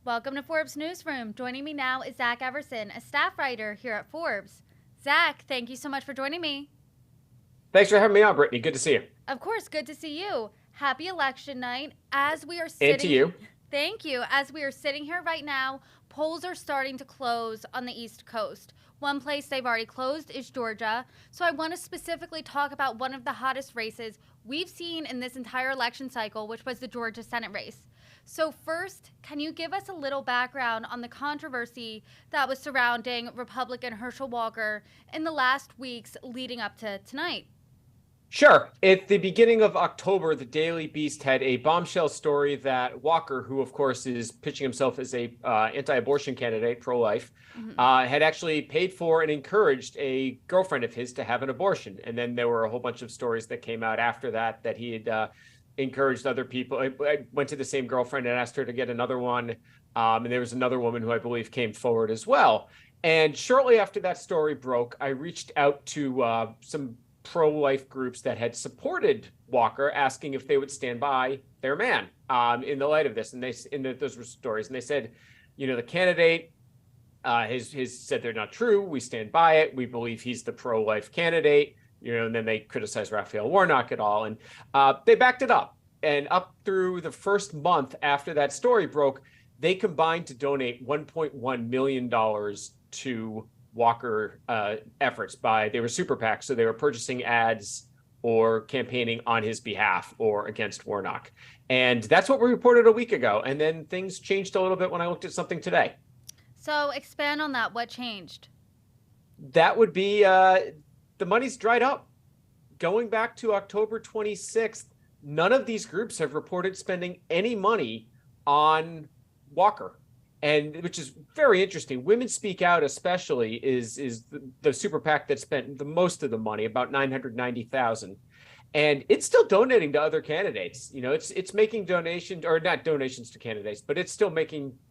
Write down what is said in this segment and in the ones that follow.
Welcome to Forbes Newsroom. Joining me now is Zach Everson, a staff writer here at Forbes. Zach, thank you so much for joining me. Thanks for having me on, Brittany. Good to see you. Of course, good to see you. Happy election night. As we are And to sitting, you. thank you. As we are sitting here right now, polls are starting to close on the East Coast. One place they've already closed is Georgia. So I want to specifically talk about one of the hottest races we've seen in this entire election cycle, which was the Georgia Senate race. So first, can you give us a little background on the controversy that was surrounding Republican Herschel Walker in the last weeks leading up to tonight? Sure. At the beginning of October, the Daily Beast had a bombshell story that Walker, who of course is pitching himself as a anti-abortion candidate, pro-life, had actually paid for and encouraged a girlfriend of his to have an abortion. And then there were a whole bunch of stories that came out after that he had encouraged other people. I went to the same girlfriend and asked her to get another one. And there was another woman who I believe came forward as well. And shortly after that story broke, I reached out to some pro-life groups that had supported Walker, asking if they would stand by their man in the light of this. And those were stories. And they said, the candidate has said they're not true. We stand by it. We believe he's the pro-life candidate. And then they criticized Raphael Warnock et al. And they backed it up. And up through the first month after that story broke, they combined to donate $1.1 million to Walker efforts. They were super PACs, so they were purchasing ads or campaigning on his behalf or against Warnock. And that's what we reported a week ago. And then things changed a little bit when I looked at something today. So expand on that. What changed? That would be the money's dried up. Going back to October 26th, none of these groups have reported spending any money on Walker. And which is very interesting. Women Speak Out, especially, is the super PAC that spent the most of the money, about $990,000, and it's still donating to other candidates. It's making donations, or not donations to candidates, but it's still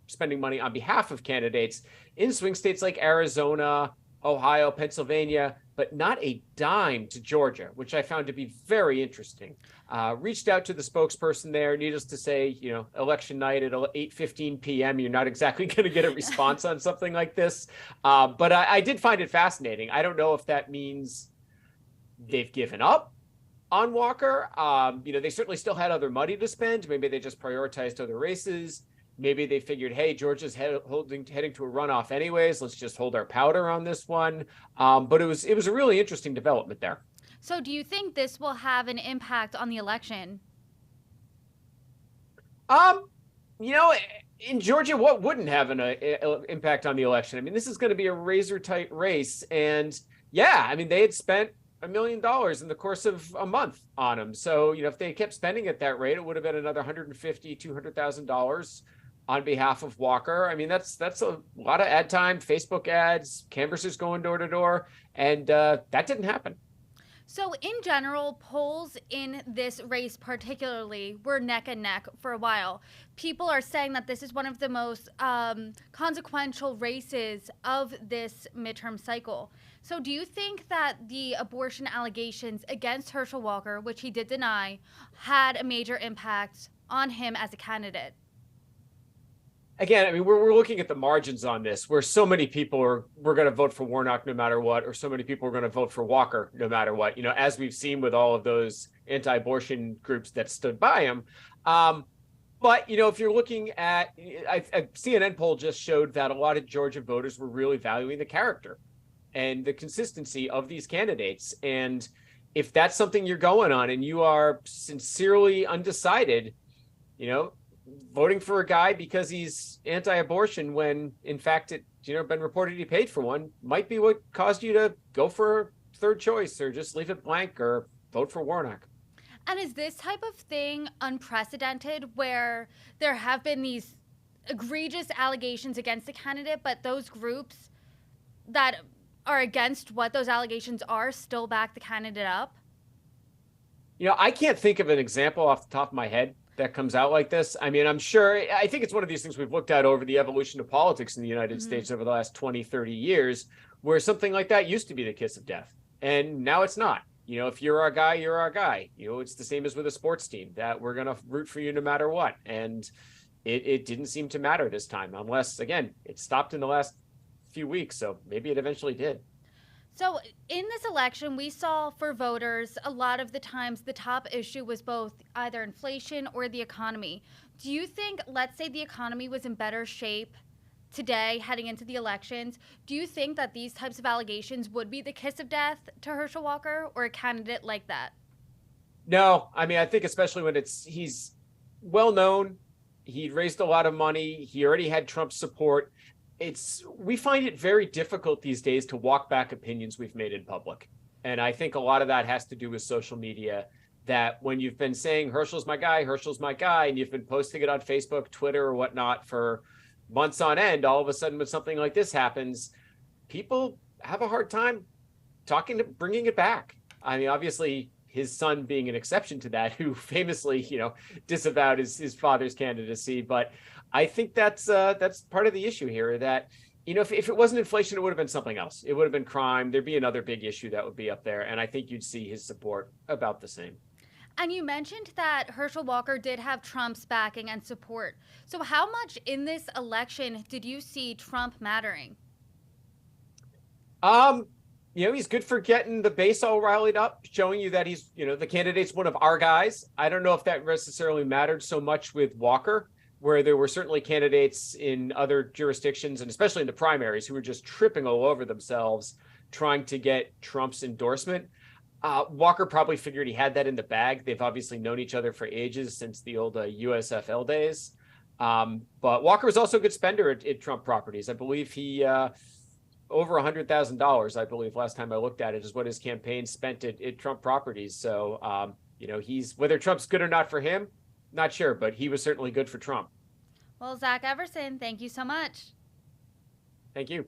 spending money on behalf of candidates in swing states like Arizona, Ohio, Pennsylvania, but not a dime to Georgia, which I found to be very interesting. Reached out to the spokesperson there. Needless to say, election night at 8:15 p.m., you're not exactly going to get a response on something like this. But I did find it fascinating. I don't know if that means they've given up on Walker. They certainly still had other money to spend. Maybe they just prioritized other races. Maybe they figured, hey, Georgia's heading to a runoff anyways. Let's just hold our powder on this one. But it was a really interesting development there. So do you think this will have an impact on the election? In Georgia, what wouldn't have an impact on the election? I mean, this is going to be a razor tight race. And yeah, I mean, they had spent $1 million in the course of a month on him. So, if they kept spending at that rate, it would have been another $150,000, $200,000 on behalf of Walker. I mean, that's a lot of ad time, Facebook ads, canvassers going door to door. And that didn't happen. So in general, polls in this race particularly were neck and neck for a while. People are saying that this is one of the most consequential races of this midterm cycle. So do you think that the abortion allegations against Herschel Walker, which he did deny, had a major impact on him as a candidate? Again, I mean, we're looking at the margins on this, where so many people were going to vote for Warnock no matter what, or so many people are going to vote for Walker no matter what, as we've seen with all of those anti-abortion groups that stood by him. But, if you're looking at, a CNN poll just showed that a lot of Georgia voters were really valuing the character and the consistency of these candidates. And if that's something you're going on and you are sincerely undecided, voting for a guy because he's anti-abortion when in fact it been reported he paid for one might be what caused you to go for third choice or just leave it blank or vote for Warnock. And is this type of thing unprecedented where there have been these egregious allegations against the candidate, but those groups that are against what those allegations are still back the candidate up? I can't think of an example off the top of my head that comes out like this. I mean, I think it's one of these things we've looked at over the evolution of politics in the United States over the last 20, 30 years, where something like that used to be the kiss of death. And now it's not. If you're our guy, you're our guy. It's the same as with a sports team that we're going to root for you no matter what. And it didn't seem to matter this time, unless, again, it stopped in the last few weeks. So maybe it eventually did. So, in this election, we saw for voters a lot of the times the top issue was both either inflation or the economy. Do you think, let's say the economy was in better shape today heading into the elections, do you think that these types of allegations would be the kiss of death to Herschel Walker or a candidate like that? No, I mean, I think especially when he's well known, he raised a lot of money, he already had Trump's support. We find it very difficult these days to walk back opinions we've made in public. And I think a lot of that has to do with social media, that when you've been saying Herschel's my guy, and you've been posting it on Facebook, Twitter, or whatnot for months on end, all of a sudden when something like this happens, people have a hard time bringing it back. I mean, obviously his son being an exception to that, who famously, disavowed his father's candidacy. But I think that's part of the issue here, that, if it wasn't inflation, it would have been something else. It would have been crime. There'd be another big issue that would be up there. And I think you'd see his support about the same. And you mentioned that Herschel Walker did have Trump's backing and support. So how much in this election did you see Trump mattering? He's good for getting the base all rallied up, showing you that he's, the candidate's one of our guys. I don't know if that necessarily mattered so much with Walker, where there were certainly candidates in other jurisdictions, and especially in the primaries, who were just tripping all over themselves trying to get Trump's endorsement. Walker probably figured he had that in the bag. They've obviously known each other for ages, since the old USFL days. But Walker was also a good spender at Trump properties. I believe he over $100,000, I believe, last time I looked at it, is what his campaign spent at Trump properties. So, he's, whether Trump's good or not for him, not sure, but he was certainly good for Trump. Well, Zach Everson, thank you so much. Thank you.